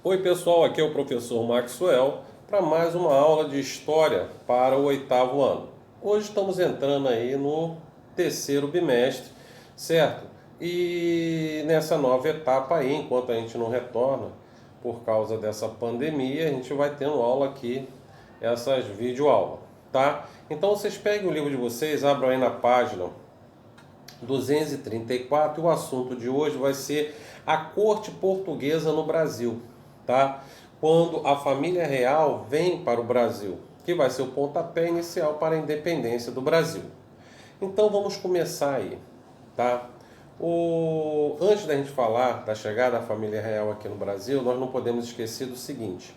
Oi pessoal, aqui é o professor Maxwell para mais uma aula de História para o oitavo ano. Hoje estamos entrando aí no terceiro bimestre, certo? E nessa nova etapa aí, enquanto a gente não retorna por causa dessa pandemia, a gente vai tendo aula aqui, essas videoaulas, tá? Então vocês peguem o livro de vocês, abram aí na página 234 e o assunto de hoje vai ser a corte portuguesa no Brasil, tá? Quando a família real vem para o Brasil, que vai ser o pontapé inicial para a independência do Brasil. Então vamos começar aí, tá? Antes da gente falar da chegada da família real aqui no Brasil, nós não podemos esquecer do seguinte: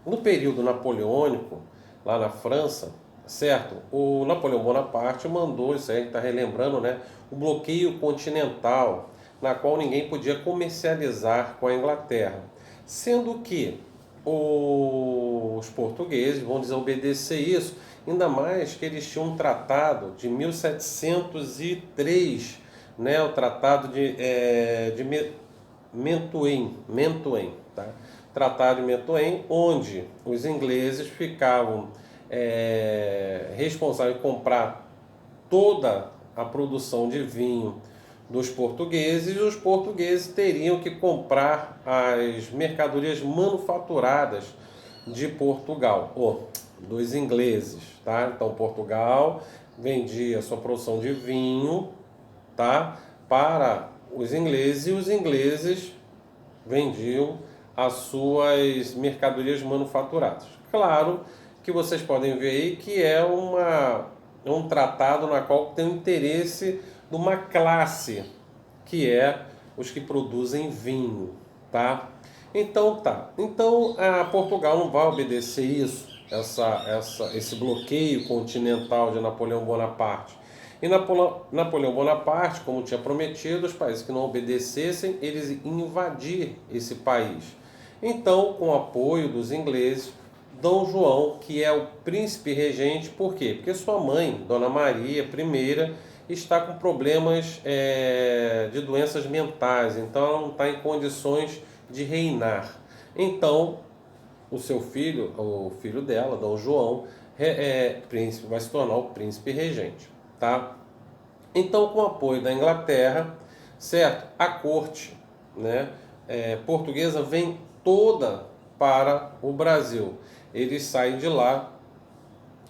no período napoleônico, lá na França, certo? O Napoleão Bonaparte mandou, isso aí a gente está relembrando, né? O bloqueio continental, na qual ninguém podia comercializar com a Inglaterra. Sendo que os portugueses vão desobedecer isso, ainda mais que eles tinham um tratado de 1703, né? O tratado de Mentuem, tá? Tratado de Mentuem, onde os ingleses ficavam responsáveis por comprar toda a produção de vinho dos portugueses, e os portugueses teriam que comprar as mercadorias manufaturadas de Portugal, ou dos ingleses, tá? Então Portugal vendia sua produção de vinho, tá? Para os ingleses, e os ingleses vendiam as suas mercadorias manufaturadas. Claro que vocês podem ver aí que é um tratado na qual tem o interesse de uma classe, que é os que produzem vinho, tá? Então tá. Então a Portugal não vai obedecer isso, esse bloqueio continental de Napoleão Bonaparte. E Napoleão Bonaparte, como tinha prometido, os países que não obedecessem, eles iam invadir esse país. Então, com o apoio dos ingleses, Dom João, que é o príncipe regente, por quê? Porque sua mãe, Dona Maria I, está com problemas de doenças mentais, então ela não está em condições de reinar. Então, o seu filho, o filho dela, Dom João, príncipe, vai se tornar o príncipe regente, tá? Então, com o apoio da Inglaterra, certo? A corte, né, portuguesa vem toda para o Brasil. Eles saem de lá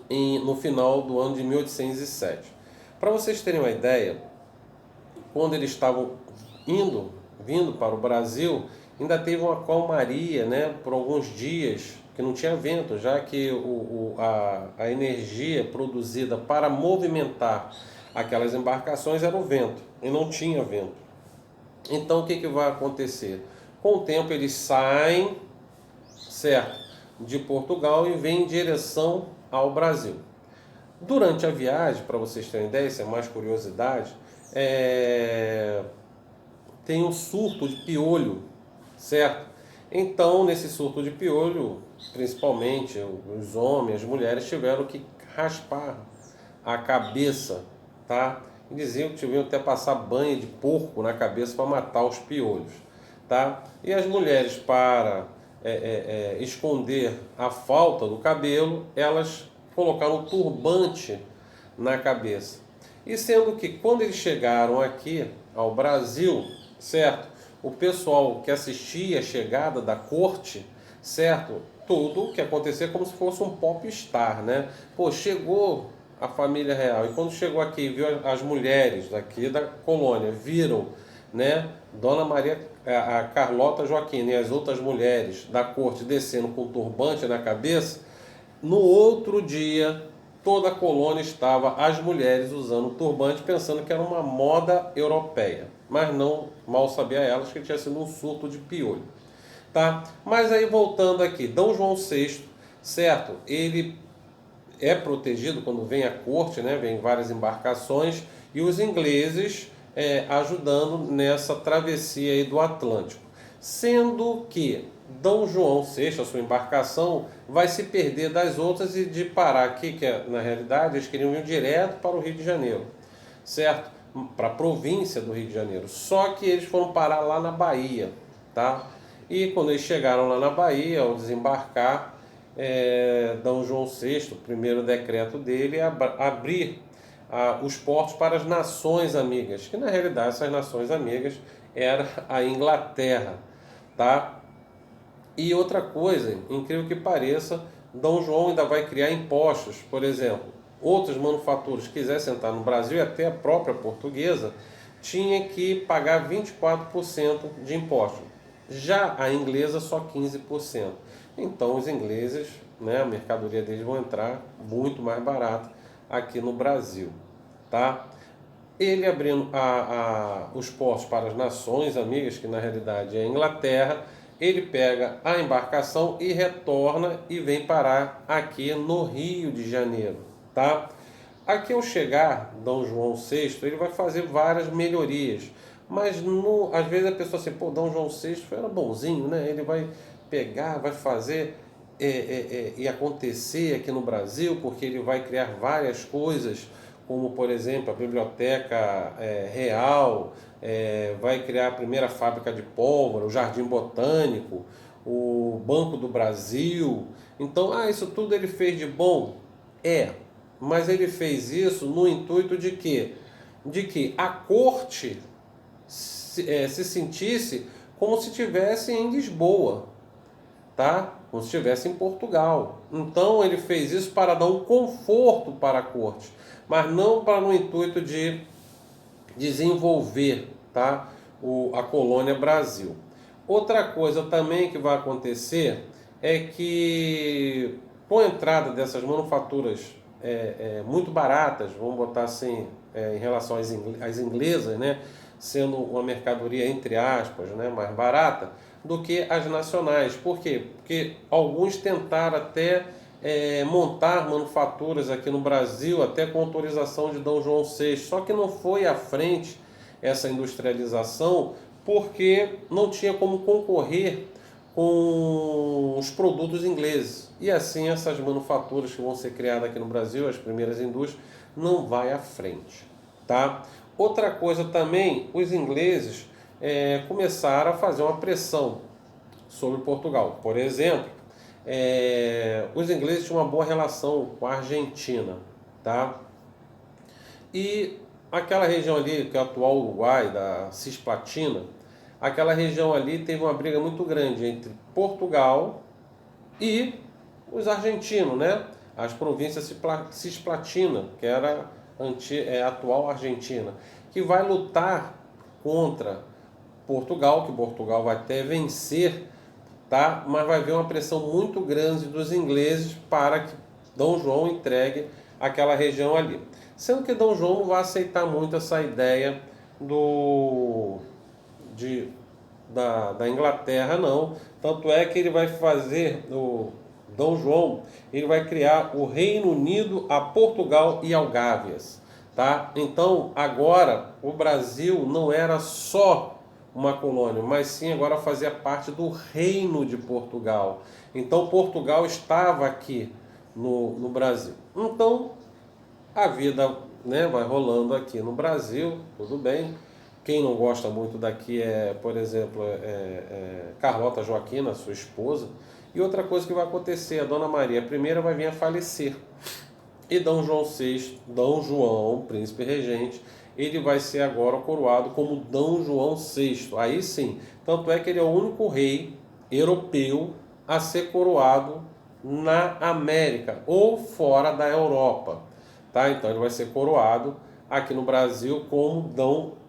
no final do ano de 1807. Para vocês terem uma ideia, quando eles estavam vindo para o Brasil, ainda teve uma calmaria, né, por alguns dias, que não tinha vento, já que a energia produzida para movimentar aquelas embarcações era o vento, e não tinha vento. Então o que vai acontecer? Com o tempo eles saem, certo, de Portugal e vêm em direção ao Brasil. Durante a viagem, para vocês terem ideia, isso é mais curiosidade, tem um surto de piolho, certo? Então, nesse surto de piolho, principalmente os homens, as mulheres tiveram que raspar a cabeça, tá? E diziam que tiveram até passar banho de porco na cabeça para matar os piolhos, tá? E as mulheres, para esconder a falta do cabelo, elas colocaram um turbante na cabeça. E sendo que quando eles chegaram aqui ao Brasil, certo? O pessoal que assistia a chegada da corte, certo? Tudo que acontecia como se fosse um pop-star, né? Pô, chegou a família real, e quando chegou aqui, viu as mulheres daqui da colônia, viram, né? Dona Maria, a Carlota Joaquina e as outras mulheres da corte descendo com turbante na cabeça. No outro dia, toda a colônia estava, as mulheres usando turbante, pensando que era uma moda europeia. Mas não, mal sabia elas que tinha sido um surto de piolho. Tá? Mas aí voltando aqui, Dom João VI, certo? Ele é protegido quando vem a corte, né? Vem várias embarcações, e os ingleses ajudando nessa travessia aí do Atlântico. Sendo que Dom João VI, a sua embarcação, vai se perder das outras e de parar aqui, que na realidade eles queriam ir direto para o Rio de Janeiro, certo? Para a província do Rio de Janeiro. Só que eles foram parar lá na Bahia, tá? E quando eles chegaram lá na Bahia, ao desembarcar, D. João VI, o primeiro decreto dele é abrir os portos para as nações amigas, que na realidade essas nações amigas era a Inglaterra, tá? E outra coisa, incrível que pareça, D. João ainda vai criar impostos, por exemplo, outras manufaturas que quisessem entrar no Brasil e até a própria portuguesa tinha que pagar 24% de imposto. Já a inglesa só 15%. Então os ingleses, né, a mercadoria deles vão entrar muito mais barata aqui no Brasil, tá? Ele abrindo os portos para as nações amigas, que na realidade é a Inglaterra, ele pega a embarcação e retorna e vem parar aqui no Rio de Janeiro, tá? Aqui ao chegar D. João VI, ele vai fazer várias melhorias, mas às vezes a pessoa assim, pô, D. João VI era bonzinho, né? Ele vai pegar, vai fazer e acontecer aqui no Brasil, porque ele vai criar várias coisas, como por exemplo a Biblioteca Real, vai criar a primeira fábrica de pólvora, o Jardim Botânico, o Banco do Brasil. Então, isso tudo ele fez de bom? Mas ele fez isso no intuito de quê? De que a corte se sentisse como se estivesse em Lisboa, tá? Como se estivesse em Portugal. Então ele fez isso para dar um conforto para a corte, mas não para no intuito de desenvolver, tá? A colônia Brasil. Outra coisa também que vai acontecer é que com a entrada dessas manufaturas muito baratas, vamos botar assim, em relação às inglesas, né? Sendo uma mercadoria, entre aspas, né? Mais barata do que as nacionais. Por quê? Porque alguns tentaram até montar manufaturas aqui no Brasil, até com autorização de D. João VI, só que não foi à frente essa industrialização, porque não tinha como concorrer com os produtos ingleses. E assim essas manufaturas que vão ser criadas aqui no Brasil, as primeiras indústrias, não vai à frente, tá? Outra coisa também, os ingleses começaram a fazer uma pressão sobre Portugal. Por exemplo, os ingleses tinham uma boa relação com a Argentina, tá? E aquela região ali, que é o atual Uruguai, da Cisplatina, aquela região ali teve uma briga muito grande entre Portugal e os argentinos, né? As províncias Cisplatina, que era a atual Argentina, que vai lutar contra Portugal, que Portugal vai até vencer, tá? Mas vai haver uma pressão muito grande dos ingleses para que D. João entregue aquela região ali. Sendo que D. João não vai aceitar muito essa ideia da Inglaterra, não. Tanto é que ele vai fazer, D. João, ele vai criar o Reino Unido a Portugal e Algávias, tá? Então, agora, o Brasil não era só uma colônia, mas sim agora fazia parte do Reino de Portugal. Então, Portugal estava aqui no Brasil. Então, a vida, né, vai rolando aqui no Brasil, tudo bem. Quem não gosta muito daqui por exemplo, Carlota Joaquina, sua esposa. E outra coisa que vai acontecer, a Dona Maria I vai vir a falecer. E D. João VI, D. João, príncipe regente, ele vai ser agora coroado como D. João VI. Aí sim, tanto é que ele é o único rei europeu a ser coroado na América ou fora da Europa, tá? Então ele vai ser coroado aqui no Brasil como D.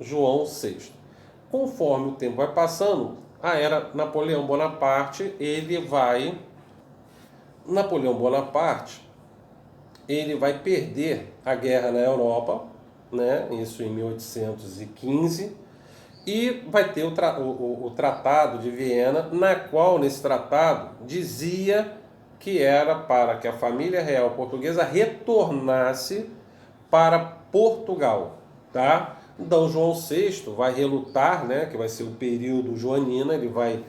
João VI. Conforme o tempo vai passando, a era Napoleão Bonaparte, Napoleão Bonaparte, ele vai perder a guerra na Europa, né? Isso em 1815, e vai ter o Tratado de Viena, na qual, nesse tratado, dizia que era para que a família real portuguesa retornasse para Portugal, tá? Então João VI vai relutar, né, que vai ser o período joanino, ele vai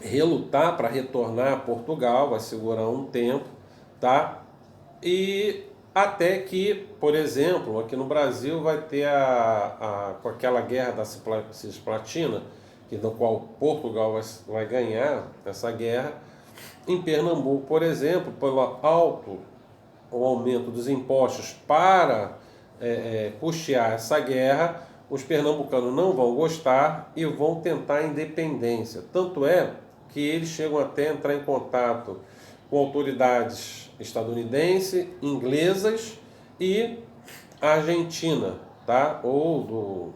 relutar para retornar a Portugal, vai segurar um tempo, tá? E até que, por exemplo, aqui no Brasil vai ter com aquela guerra da Cisplatina, no qual Portugal vai ganhar essa guerra. Em Pernambuco, por exemplo, pelo alto o aumento dos impostos para custear essa guerra, os pernambucanos não vão gostar e vão tentar a independência. Tanto é que eles chegam até a entrar em contato com autoridades estadunidenses, inglesas e Argentina, tá? Ou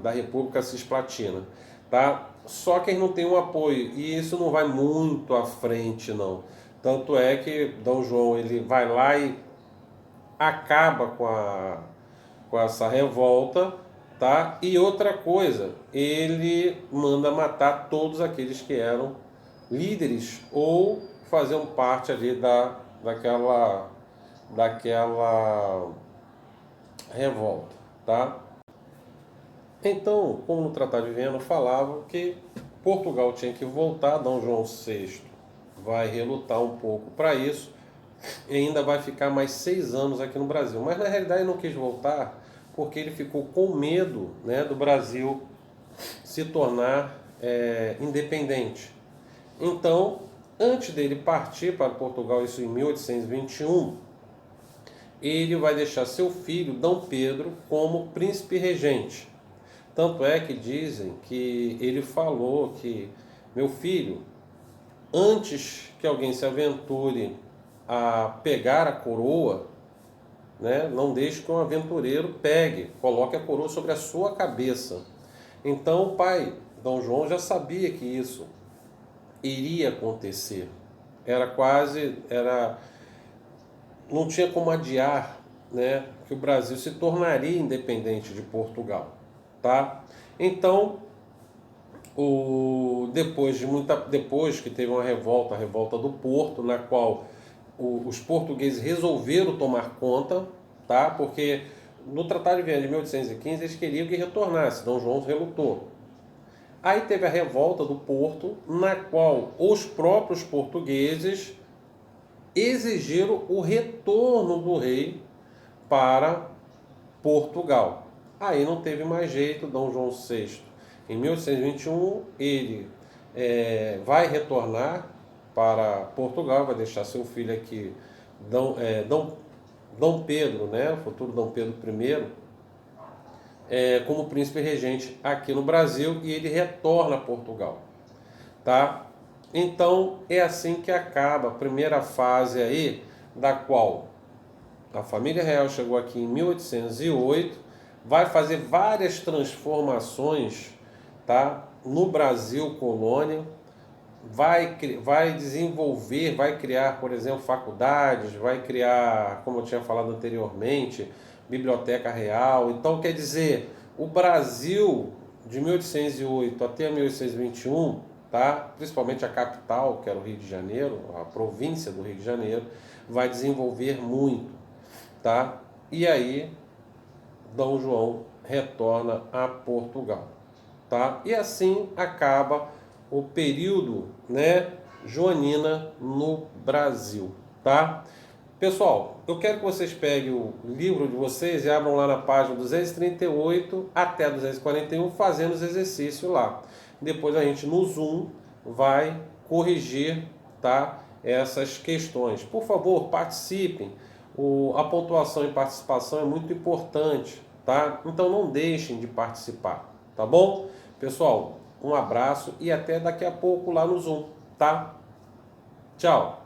da República Cisplatina, tá? Só que eles não têm um apoio e isso não vai muito à frente, não. Tanto é que Dom João ele vai lá e acaba com essa revolta, tá? E outra coisa, ele manda matar todos aqueles que eram líderes ou faziam parte ali daquela revolta, tá? Então, como no Tratado de Viena falava que Portugal tinha que voltar, Dom João VI vai relutar um pouco para isso e ainda vai ficar mais 6 anos aqui no Brasil. Mas na realidade ele não quis voltar porque ele ficou com medo, né, do Brasil se tornar independente. Então, antes dele partir para Portugal, isso em 1821, ele vai deixar seu filho, Dom Pedro, como príncipe regente. Tanto é que dizem que ele falou que, meu filho, antes que alguém se aventure a pegar a coroa, né, não deixe que um aventureiro pegue, coloque a coroa sobre a sua cabeça. Então o pai, Dom João, já sabia que isso iria acontecer. Não tinha como adiar, né, que o Brasil se tornaria independente de Portugal, tá? Então, depois que teve uma revolta, a revolta do Porto, na qual os portugueses resolveram tomar conta, tá? Porque no Tratado de Viena de 1815 eles queriam que retornasse, Dom João relutou. Aí teve a revolta do Porto, na qual os próprios portugueses exigiram o retorno do rei para Portugal. Aí não teve mais jeito, Dom João VI, em 1821, ele vai retornar para Portugal, vai deixar seu filho aqui, Dom Pedro, né, o futuro Dom Pedro I, como príncipe regente aqui no Brasil, e ele retorna a Portugal, tá? Então é assim que acaba a primeira fase aí, da qual a família real chegou aqui em 1808, vai fazer várias transformações, tá? No Brasil colônia, vai desenvolver, vai criar, por exemplo, faculdades, vai criar, como eu tinha falado anteriormente, biblioteca real. Então, quer dizer, o Brasil de 1808 até 1821, tá? Principalmente a capital, que era o Rio de Janeiro, a província do Rio de Janeiro, vai desenvolver muito, tá? E aí, Dom João retorna a Portugal, tá? E assim acaba o período, né, joanina no Brasil, tá? Pessoal, eu quero que vocês peguem o livro de vocês e abram lá na página 238 até 241, fazendo os exercícios lá. Depois a gente no Zoom vai corrigir, tá, essas questões. Por favor, participem. A pontuação e participação é muito importante, tá? Então não deixem de participar, tá bom? Pessoal, um abraço e até daqui a pouco lá no Zoom, tá? Tchau!